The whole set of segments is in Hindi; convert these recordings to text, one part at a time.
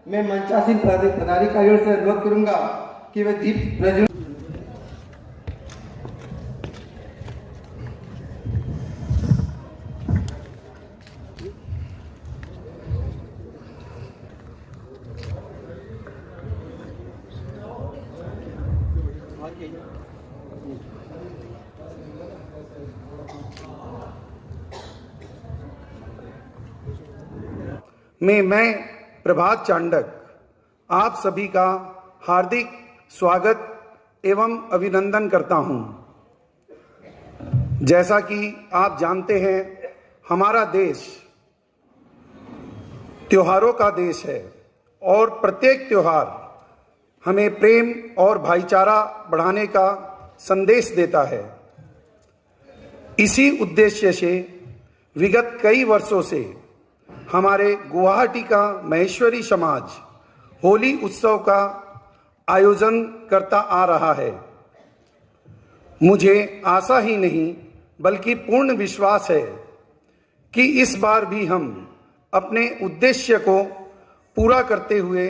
मैं मंचासीन पदाधिकारियों से अनुरोध करूंगा कि वे दीप प्रज्वलन मैं प्रभात चांडक आप सभी का हार्दिक स्वागत एवं अभिनंदन करता हूं। जैसा कि आप जानते हैं, हमारा देश त्योहारों का देश है और प्रत्येक त्योहार हमें प्रेम और भाईचारा बढ़ाने का संदेश देता है। इसी उद्देश्य से विगत कई वर्षों से हमारे गुवाहाटी का महेश्वरी समाज होली उत्सव का आयोजन करता आ रहा है। मुझे आशा ही नहीं बल्कि पूर्ण विश्वास है कि इस बार भी हम अपने उद्देश्य को पूरा करते हुए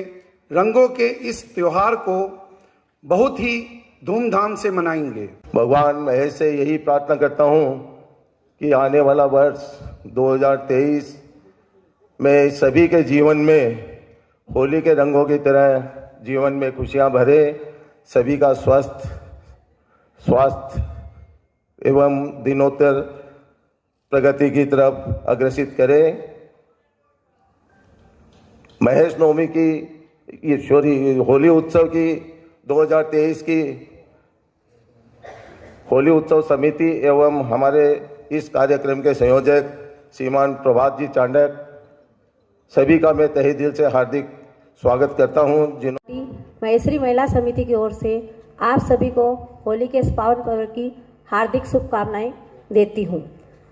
रंगों के इस त्योहार को बहुत ही धूमधाम से मनाएंगे। भगवान महेश से यही प्रार्थना करता हूँ कि आने वाला वर्ष 2023 में सभी के जीवन में होली के रंगों की तरह जीवन में खुशियाँ भरे, सभी का स्वास्थ्य एवं दिनोत्तर प्रगति की तरफ अग्रसित करे। महेश नवमी की होली उत्सव की 2023 की होली उत्सव समिति एवं हमारे इस कार्यक्रम के संयोजक श्रीमान प्रभात जी चांडक सभी का मैं तहे दिल से हार्दिक स्वागत करता हूं। महेश्वरी महिला समिति की ओर से आप सभी को होली के इस पावन पर्व की हार्दिक शुभकामनाएं देती हूं।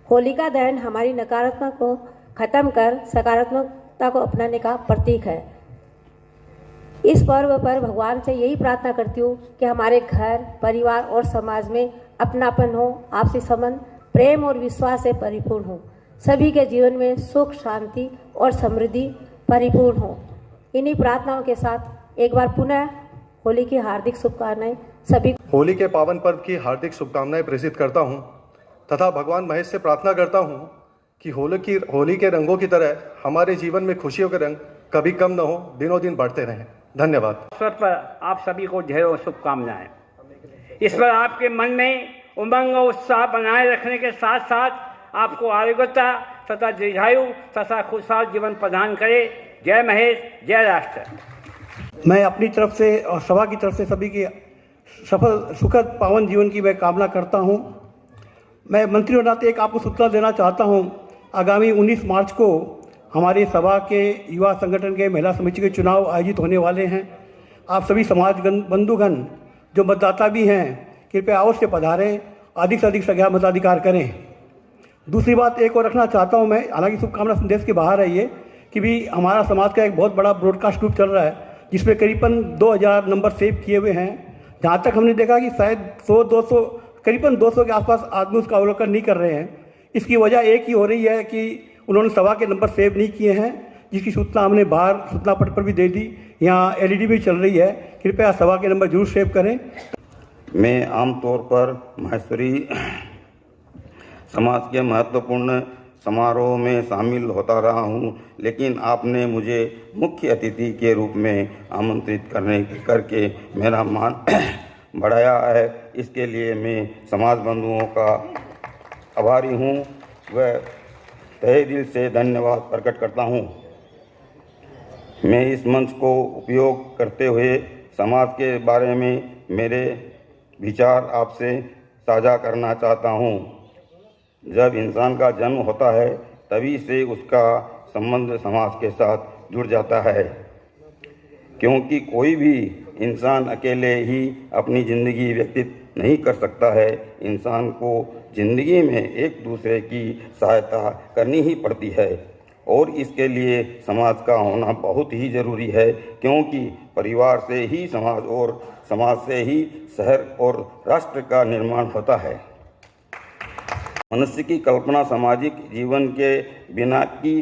होलिका दहन हमारी नकारात्मक को खत्म कर सकारात्मकता को अपनाने का प्रतीक है। इस पर्व पर भगवान से यही प्रार्थना करती हूँ कि हमारे घर, परिवार और समाज में अपनापन हो, आपसी संबंध, प्रेम और विश्वास से परिपूर्ण हो, सभी के जीवन में सुख, शांति और समृद्धि परिपूर्ण हो। इन्हीं प्रार्थनाओं के साथ एक बार पुनः होली की हार्दिक शुभकामनाएं सभी। होली के पावन पर्व की हार्दिक शुभकामनाएं प्रेषित करता हूं तथा भगवान महेश से प्रार्थना करता हूं कि होली के रंगों की तरह हमारे जीवन में खुशियों के रंग कभी कम न हो, दिनों दिन बढ़ते रहें। धन्यवाद। अवसर पर आप सभी को ढेरों शुभकामनाएं। इस पर आपके मन में उमंग और उत्साह बनाए रखने के साथ साथ आपको आरोग्यता तथा दीर्घायु तथा खुशहाल जीवन प्रदान करे। जय महेश, जय राष्ट्र। मैं अपनी तरफ से और सभा की तरफ से सभी की सफल सुखद पावन जीवन की मैं कामना करता हूं। मैं मंत्री और नाते एक आपको सूचना देना चाहता हूं। आगामी 19 मार्च को हमारी सभा के युवा संगठन के महिला समिति के चुनाव आयोजित होने वाले हैं। आप सभी समाज बंधुगण जो मतदाता भी हैं, कृपया अवश्य पधारें, अधिक से अधिक संख्या मताधिकार करें। दूसरी बात एक और रखना चाहता हूं मैं, हालांकि शुभकामना संदेश के बाहर है ये, कि भी हमारा समाज का एक बहुत बड़ा ब्रॉडकास्ट ग्रुप चल रहा है जिसमें करीबन 2000 नंबर सेव किए हुए हैं। जहाँ तक हमने देखा कि शायद 100-200 करीबन 200 के आसपास आदमी उसका अवलोकन नहीं कर रहे हैं। इसकी वजह एक ही हो रही है कि उन्होंने सभा के नंबर सेव नहीं किए हैं, जिसकी सूचना हमने बाहर सूचना पट पर भी दे दी। यहाँ LED भी चल रही है, कृपया सभा के नंबर जरूर सेव करें। मैं आमतौर पर महेश्वरी समाज के महत्वपूर्ण समारोह में शामिल होता रहा हूं, लेकिन आपने मुझे मुख्य अतिथि के रूप में आमंत्रित करके मेरा मान बढ़ाया है। इसके लिए मैं समाज बंधुओं का आभारी हूं व तहे दिल से धन्यवाद प्रकट करता हूं। मैं इस मंच को उपयोग करते हुए समाज के बारे में मेरे विचार आपसे साझा करना चाहता हूं। जब इंसान का जन्म होता है तभी से उसका संबंध समाज के साथ जुड़ जाता है, क्योंकि कोई भी इंसान अकेले ही अपनी ज़िंदगी व्यतीत नहीं कर सकता है। इंसान को ज़िंदगी में एक दूसरे की सहायता करनी ही पड़ती है और इसके लिए समाज का होना बहुत ही ज़रूरी है, क्योंकि परिवार से ही समाज और समाज से ही शहर और राष्ट्र का निर्माण होता है। मनुष्य की कल्पना सामाजिक जीवन के बिना की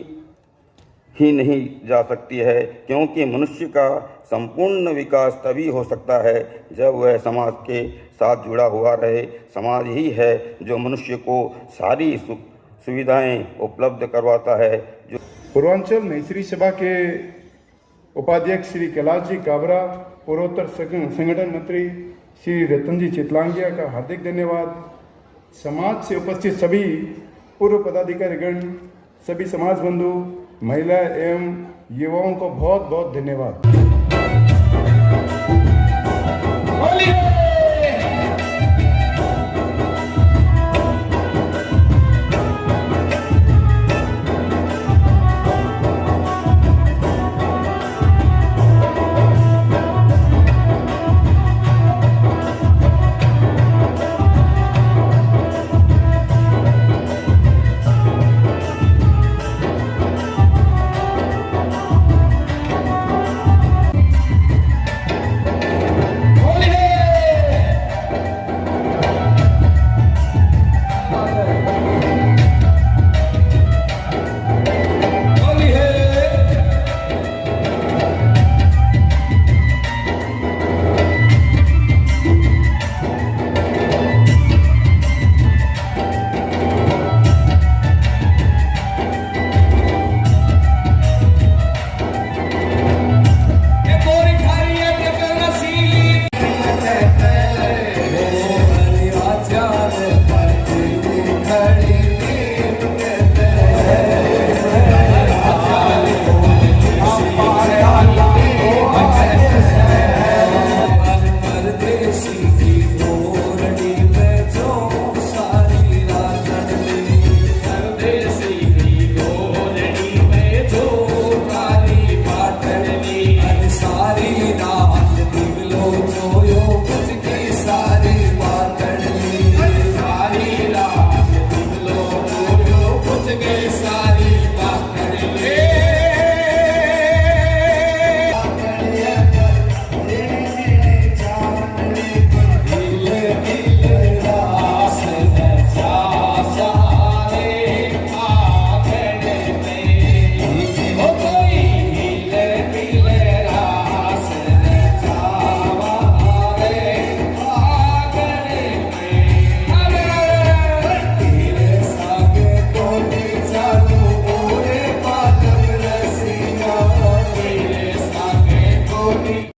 ही नहीं जा सकती है, क्योंकि मनुष्य का संपूर्ण विकास तभी हो सकता है जब वह समाज के साथ जुड़ा हुआ रहे। समाज ही है जो मनुष्य को सारी सुविधाएं उपलब्ध करवाता है। जो पूर्वांचल मैत्री सभा के उपाध्यक्ष श्री कैलाश जी काबरा, पूर्वोत्तर संगठन मंत्री श्री रतन जी चितलांगिया का हार्दिक धन्यवाद। समाज से उपस्थित सभी पूर्व पदाधिकारीगण, सभी समाज बंधु, महिला एवं युवाओं को बहुत बहुत धन्यवाद।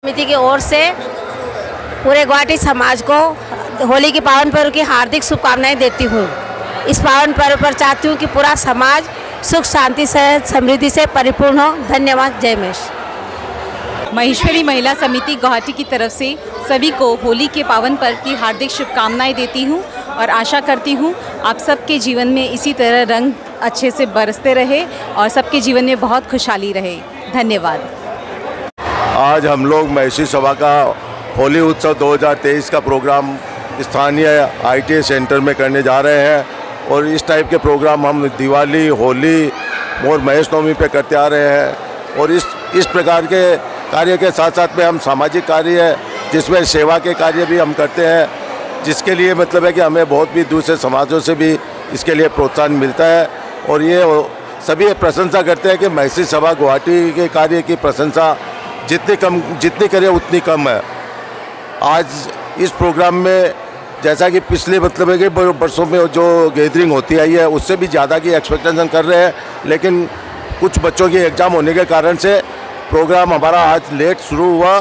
समिति की ओर से पूरे गुवाहाटी समाज को होली के पावन पर्व की हार्दिक शुभकामनाएं देती हूँ। इस पावन पर्व पर चाहती हूँ कि पूरा समाज सुख शांति से समृद्धि से परिपूर्ण हो। धन्यवाद। जय महेश। महेश्वरी महिला समिति गुवाहाटी की तरफ से सभी को होली के पावन पर्व की हार्दिक शुभकामनाएं देती हूँ और आशा करती हूँ आप सबके जीवन में इसी तरह रंग अच्छे से बरसते रहे और सबके जीवन में बहुत खुशहाली रहे। धन्यवाद। आज हम लोग महेश्वरी सभा का होली उत्सव 2023 का प्रोग्राम स्थानीय ITA सेंटर में करने जा रहे हैं और इस टाइप के प्रोग्राम हम दिवाली, होली और महेश नवमी पे करते आ रहे हैं। और इस प्रकार के कार्य के साथ साथ में हम सामाजिक कार्य जिसमें सेवा के कार्य भी हम करते हैं, जिसके लिए मतलब है कि हमें बहुत भी दूसरे समाजों से भी इसके लिए प्रोत्साहन मिलता है। और ये सभी प्रशंसा करते हैं कि महेश्वरी सभा गुवाहाटी के कार्य की प्रशंसा जितनी करें उतनी कम है। आज इस प्रोग्राम में जैसा कि पिछले मतलब है कि वर्षों में जो गैदरिंग होती आई है उससे भी ज़्यादा की एक्सपेक्टेशन कर रहे हैं, लेकिन कुछ बच्चों की एग्ज़ाम होने के कारण से प्रोग्राम हमारा आज लेट शुरू हुआ।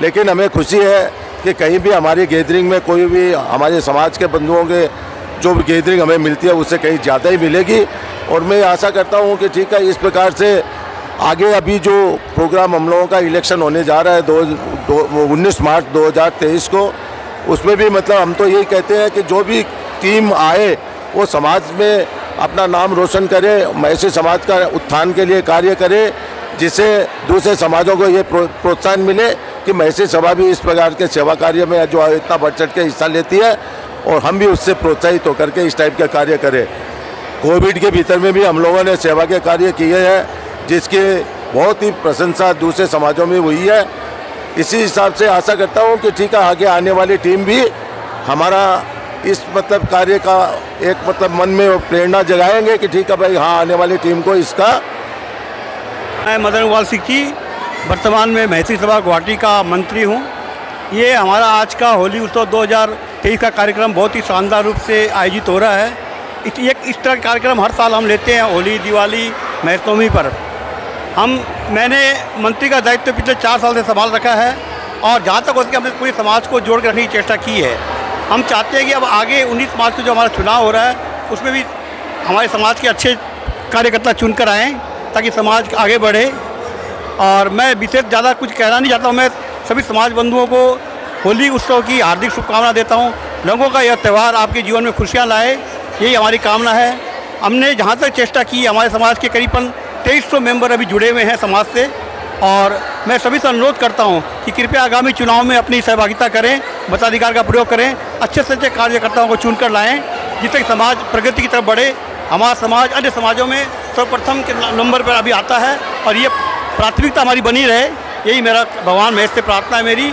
लेकिन हमें खुशी है कि कहीं भी हमारी गैदरिंग में कोई भी हमारे समाज के बंधुओं के जो गैदरिंग हमें मिलती है उससे कहीं ज़्यादा ही मिलेगी। और मैं आशा करता हूँ कि ठीक है, इस प्रकार से आगे अभी जो प्रोग्राम हम लोगों का इलेक्शन होने जा रहा है 19 मार्च 2023 को, उसमें भी मतलब हम तो यही कहते हैं कि जो भी टीम आए वो समाज में अपना नाम रोशन करे, महेश्वरी समाज का उत्थान के लिए कार्य करे, जिससे दूसरे समाजों को ये प्रोत्साहन मिले कि महेश्वरी सभा भी इस प्रकार के सेवा कार्य में जो इतना बढ़ चढ़ के हिस्सा लेती है और हम भी उससे प्रोत्साहित होकर के इस टाइप के कार्य करें। कोविड के भीतर में भी हम लोगों ने सेवा के कार्य किए हैं, जिसके बहुत ही प्रशंसा दूसरे समाजों में हुई है। इसी हिसाब से आशा करता हूँ कि ठीक है, आगे आने वाली टीम भी हमारा इस मतलब कार्य का एक मतलब मन में प्रेरणा जगाएंगे कि ठीक है भाई, हाँ आने वाली टीम को इसका मैं मदन गोपाल सिंह जी वर्तमान में मैत्री सभा गुवाहाटी का मंत्री हूँ। ये हमारा आज का होली उत्सव 2023 का कार्यक्रम बहुत ही शानदार रूप से आयोजित हो रहा है। इस तरह के कार्यक्रम हर साल हम लेते हैं होली, दिवाली, महोत्सवी पर। मैंने मंत्री का दायित्व पिछले 4 साल से संभाल रखा है और जहाँ तक हो सके हमने पूरे समाज को जोड़ कर रखने की चेष्टा की है। हम चाहते हैं कि अब आगे 19 मार्च को जो हमारा चुनाव हो रहा है उसमें भी हमारे समाज के अच्छे कार्यकर्ता चुनकर आएँ ताकि समाज आगे बढ़े। और मैं विशेष ज़्यादा कुछ कहना नहीं चाहता हूँ। मैं सभी समाज बंधुओं को होली उत्सव की हार्दिक शुभकामना देता हूँ। रंगों का यह त्यौहार आपके जीवन में खुशियाँ लाए, यही हमारी कामना है। हमने जहाँ तक चेष्टा की, हमारे समाज के करीबन 2300 मेंबर अभी जुड़े हुए हैं समाज से, और मैं सभी से अनुरोध करता हूँ कि कृपया आगामी चुनाव में अपनी सहभागिता करें, मताधिकार का प्रयोग करें, अच्छे से अच्छे कार्यकर्ताओं को चुनकर लाएं, जिससे समाज प्रगति की तरफ बढ़े। हमारा समाज अन्य समाजों में सर्वप्रथम के नंबर पर अभी आता है और ये प्राथमिकता हमारी बनी रहे, यही मेरा भगवान महेश से प्रार्थना है मेरी।